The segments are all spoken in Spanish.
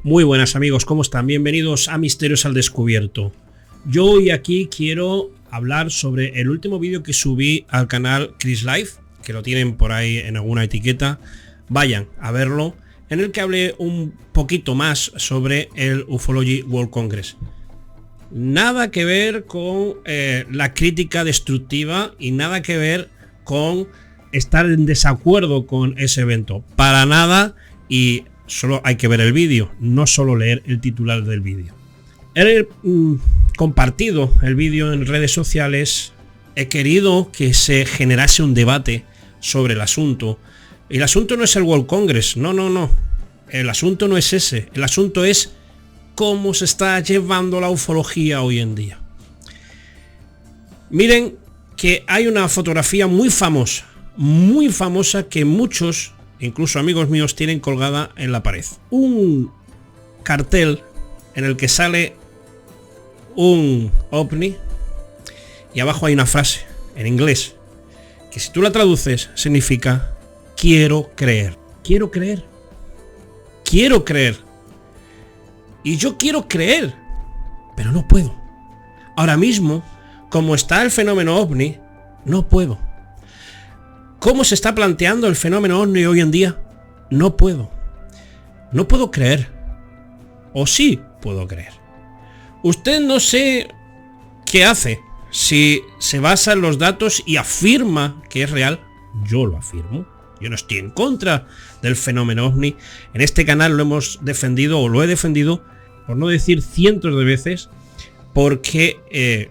Muy buenas amigos, ¿cómo están? Bienvenidos a Misterios al Descubierto. Yo hoy aquí quiero hablar sobre el último vídeo que subí al canal Chris Life, que lo tienen por ahí en alguna etiqueta. Vayan a verlo, en el que hablé un poquito más sobre el Ufology World Congress. Nada que ver con la crítica destructiva y nada que ver con estar en desacuerdo con ese evento. Para nada, y solo hay que ver el vídeo, no solo leer el titular del vídeo. He compartido el vídeo en redes sociales, he querido que se generase un debate sobre el asunto. Y el asunto no es el World Congress, no. El asunto no es ese, el asunto es cómo se está llevando la ufología hoy en día. Miren que hay una fotografía muy famosa que muchos, incluso amigos míos, tienen colgada en la pared. Un cartel en el que sale un ovni y abajo hay una frase en inglés que, si tú la traduces, significa quiero creer. Quiero creer. Quiero creer. Y yo quiero creer, pero no puedo. Ahora mismo, como está el fenómeno ovni, no puedo. ¿Cómo se está planteando el fenómeno ovni hoy en día? No puedo. No puedo creer. O sí puedo creer. Usted no sé qué hace. Si se basa en los datos y afirma que es real, yo lo afirmo. Yo no estoy en contra del fenómeno ovni. En este canal lo hemos defendido, o lo he defendido, por no decir cientos de veces, porque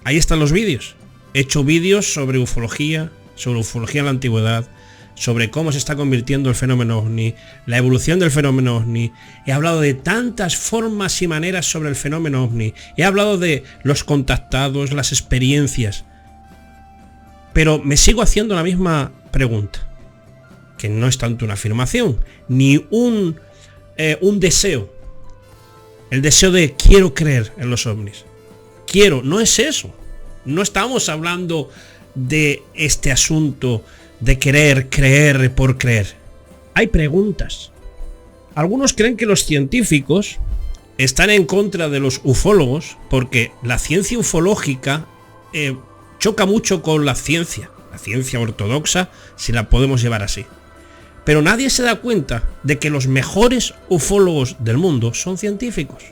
ahí están los vídeos. He hecho vídeos sobre ufología en la antigüedad, sobre cómo se está convirtiendo el fenómeno ovni, la evolución del fenómeno ovni. He hablado de tantas formas y maneras sobre el fenómeno ovni. He hablado de los contactados, las experiencias. Pero me sigo haciendo la misma pregunta, que no es tanto una afirmación, ni un deseo. El deseo de quiero creer en los ovnis. Quiero, no es eso. No estamos hablando de este asunto de querer creer por creer. Hay preguntas. Algunos creen que los científicos están en contra de los ufólogos porque la ciencia ufológica choca mucho con la ciencia ortodoxa, si la podemos llevar así. Pero nadie se da cuenta de que los mejores ufólogos del mundo son científicos.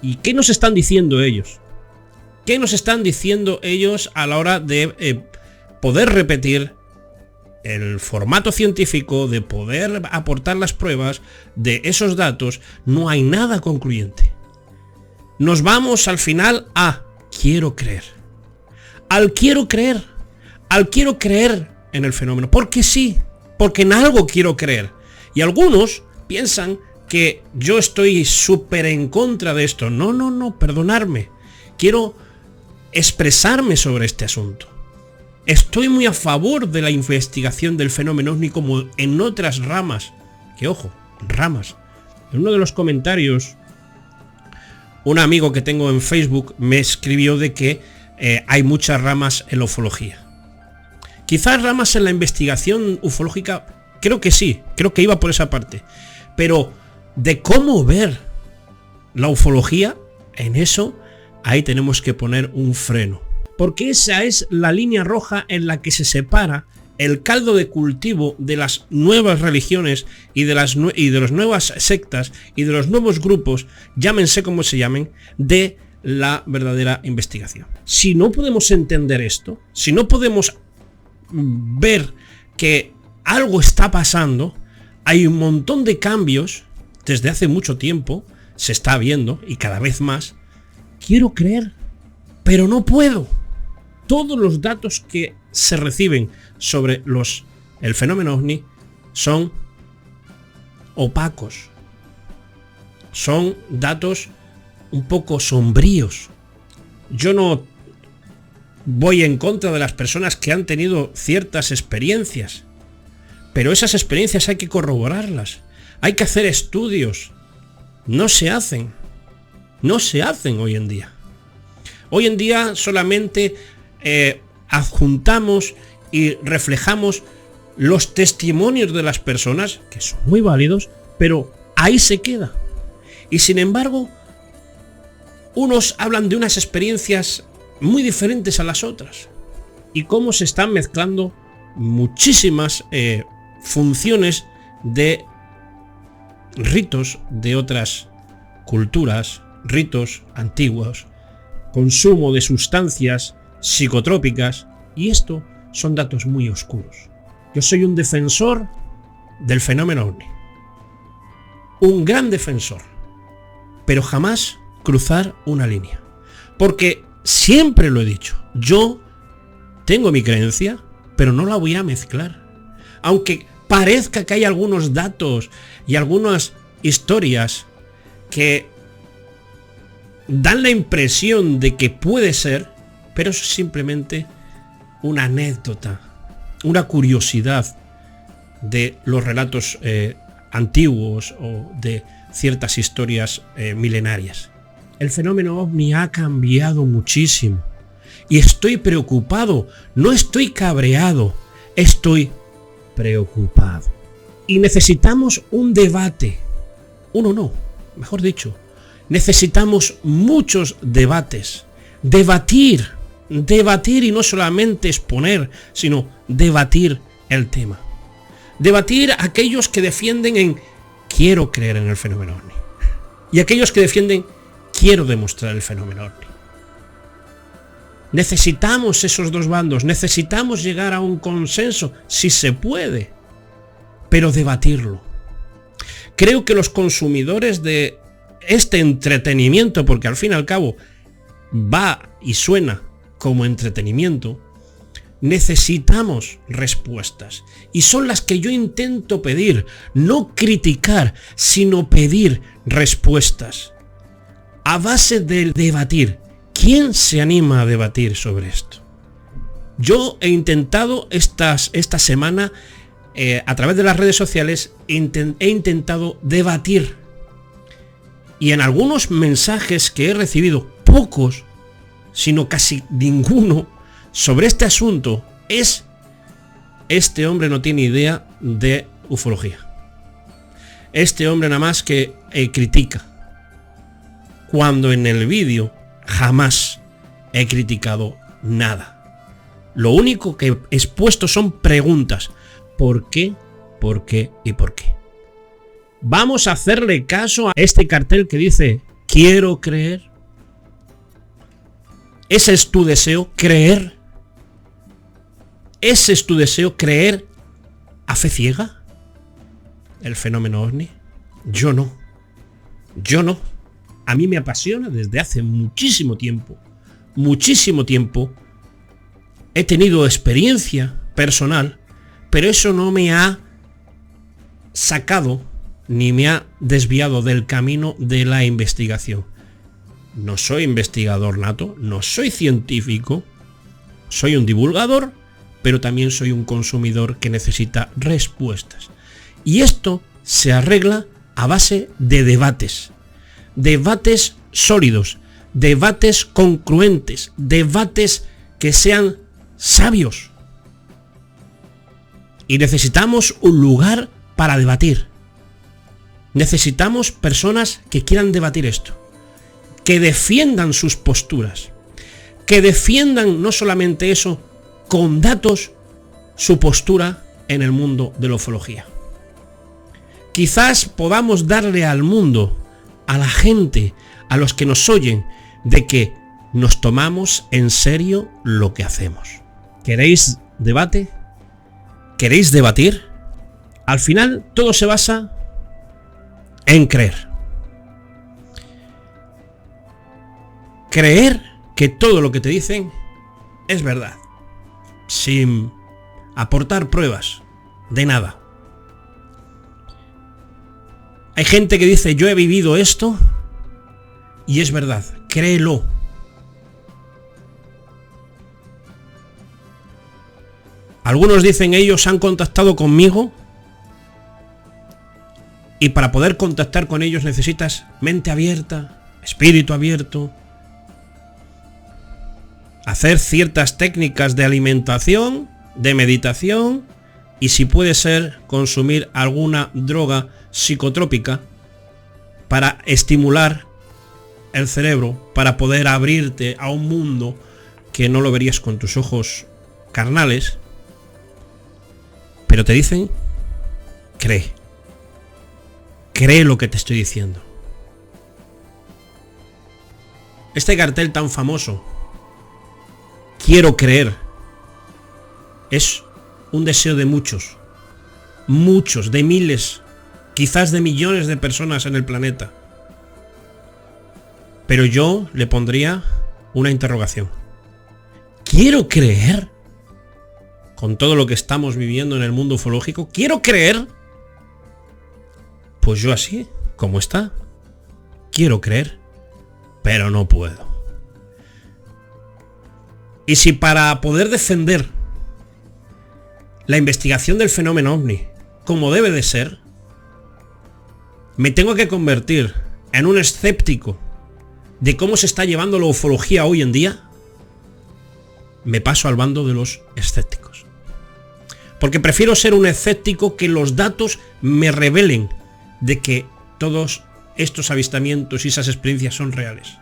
¿Y qué nos están diciendo ellos? ¿Qué nos están diciendo ellos a la hora de poder repetir el formato científico, de poder aportar las pruebas de esos datos? No hay nada concluyente. Nos vamos al final a quiero creer. Al quiero creer en el fenómeno. Porque sí, porque en algo quiero creer. Y algunos piensan que yo estoy súper en contra de esto. No, perdonadme. Quiero expresarme sobre este asunto. Estoy muy a favor de la investigación del fenómeno ovni, como en otras ramas. Que ojo, ramas. En uno de los comentarios, un amigo que tengo en Facebook me escribió de que hay muchas ramas en la ufología. Quizás ramas en la investigación ufológica, creo que sí, creo que iba por esa parte. Pero de cómo ver la ufología, en eso, ahí tenemos que poner un freno. Porque esa es la línea roja en la que se separa el caldo de cultivo de las nuevas religiones y de las nuevas sectas y de los nuevos grupos, llámense como se llamen, de la verdadera investigación. Si no podemos entender esto, si no podemos ver que algo está pasando, hay un montón de cambios desde hace mucho tiempo, se está viendo, y cada vez más. Quiero creer, pero no puedo. Todos los datos que se reciben sobre el fenómeno ovni son opacos. Son datos un poco sombríos. Yo no voy en contra de las personas que han tenido ciertas experiencias, pero esas experiencias hay que corroborarlas. Hay que hacer estudios. No se hacen hoy en día. Hoy en día solamente adjuntamos y reflejamos los testimonios de las personas, que son muy válidos, pero ahí se queda. Y sin embargo, unos hablan de unas experiencias muy diferentes a las otras. Y cómo se están mezclando muchísimas funciones de ritos de otras culturas, ritos antiguos, consumo de sustancias psicotrópicas, y esto son datos muy oscuros. Yo soy un defensor del fenómeno ovni, un gran defensor, pero jamás cruzar una línea, porque siempre lo he dicho, yo tengo mi creencia, pero no la voy a mezclar, aunque parezca que hay algunos datos y algunas historias que dan la impresión de que puede ser, pero eso es simplemente una anécdota, una curiosidad de los relatos antiguos o de ciertas historias milenarias. El fenómeno ovni ha cambiado muchísimo y estoy preocupado, no estoy cabreado, estoy preocupado. Y necesitamos un debate, mejor dicho, necesitamos muchos debates, debatir y no solamente exponer, sino debatir el tema. Debatir aquellos que defienden en quiero creer en el fenómeno ovni y aquellos que defienden quiero demostrar el fenómeno ovni. Necesitamos esos dos bandos, necesitamos llegar a un consenso, si se puede, pero debatirlo. Creo que los consumidores de este entretenimiento, porque al fin y al cabo va y suena como entretenimiento, necesitamos respuestas. Y son las que yo intento pedir, no criticar, sino pedir respuestas. A base de debatir. ¿Quién se anima a debatir sobre esto? Yo he intentado esta semana, a través de las redes sociales, he intentado debatir. Y en algunos mensajes que he recibido, pocos, sino casi ninguno, sobre este asunto es: este hombre no tiene idea de ufología. Este hombre nada más que critica. Cuando en el vídeo jamás he criticado nada. Lo único que he expuesto son preguntas. ¿Por qué? ¿Por qué? ¿Y por qué? Vamos a hacerle caso a este cartel que dice quiero creer. ¿Ese es tu deseo? ¿Creer? ¿Ese es tu deseo? ¿Creer a fe ciega el fenómeno ovni? Yo no. A mí me apasiona desde hace muchísimo tiempo. He tenido experiencia personal, pero eso no me ha sacado ni me ha desviado del camino de la investigación. No soy investigador nato, no soy científico, soy un divulgador, pero también soy un consumidor que necesita respuestas. Y esto se arregla a base de debates. Debates sólidos, debates concluentes, debates que sean sabios. Y necesitamos un lugar para debatir. Necesitamos personas que quieran debatir esto, que defiendan sus posturas, que defiendan no solamente eso, con datos, su postura en el mundo de la ufología. Quizás podamos darle al mundo, a la gente, a los que nos oyen, de que nos tomamos en serio lo que hacemos. ¿Queréis debate? ¿Queréis debatir? Al final todo se basa en creer. Creer que todo lo que te dicen es verdad, sin aportar pruebas de nada. Hay gente que dice yo he vivido esto y es verdad, créelo. Algunos dicen ellos han contactado conmigo y para poder contactar con ellos necesitas mente abierta, espíritu abierto, hacer ciertas técnicas de alimentación, de meditación y si puede ser consumir alguna droga psicotrópica para estimular el cerebro, para poder abrirte a un mundo que no lo verías con tus ojos carnales, pero te dicen, cree lo que te estoy diciendo. Este cartel tan famoso, quiero creer, es un deseo de muchos, de miles, quizás de millones de personas en el planeta. Pero yo le pondría una interrogación. ¿Quiero creer? Con todo lo que estamos viviendo en el mundo ufológico, ¿quiero creer? Pues yo así, como está, quiero creer, pero no puedo. Y si para poder defender la investigación del fenómeno ovni, como debe de ser, me tengo que convertir en un escéptico de cómo se está llevando la ufología hoy en día, me paso al bando de los escépticos. Porque prefiero ser un escéptico que los datos me revelen de que todos estos avistamientos y esas experiencias son reales.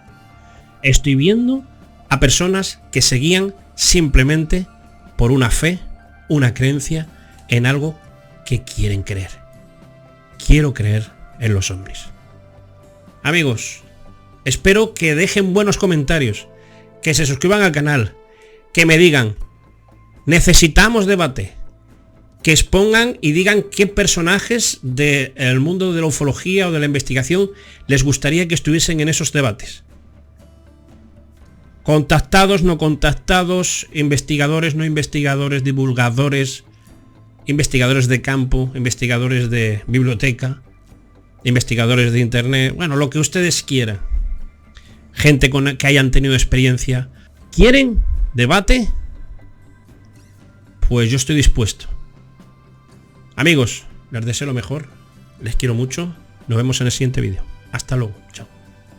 Estoy viendo a personas que se guían simplemente por una fe, una creencia en algo que quieren creer. Quiero creer en los ovnis. Amigos, espero que dejen buenos comentarios, que se suscriban al canal, que me digan, necesitamos debate, que expongan y digan qué personajes del mundo de la ufología o de la investigación les gustaría que estuviesen en esos debates. Contactados, no contactados, investigadores, no investigadores, divulgadores, investigadores de campo, investigadores de biblioteca, investigadores de internet, bueno, lo que ustedes quieran. Gente que hayan tenido experiencia. ¿Quieren debate? Pues yo estoy dispuesto. Amigos, les deseo lo mejor, les quiero mucho, nos vemos en el siguiente vídeo. Hasta luego, chao.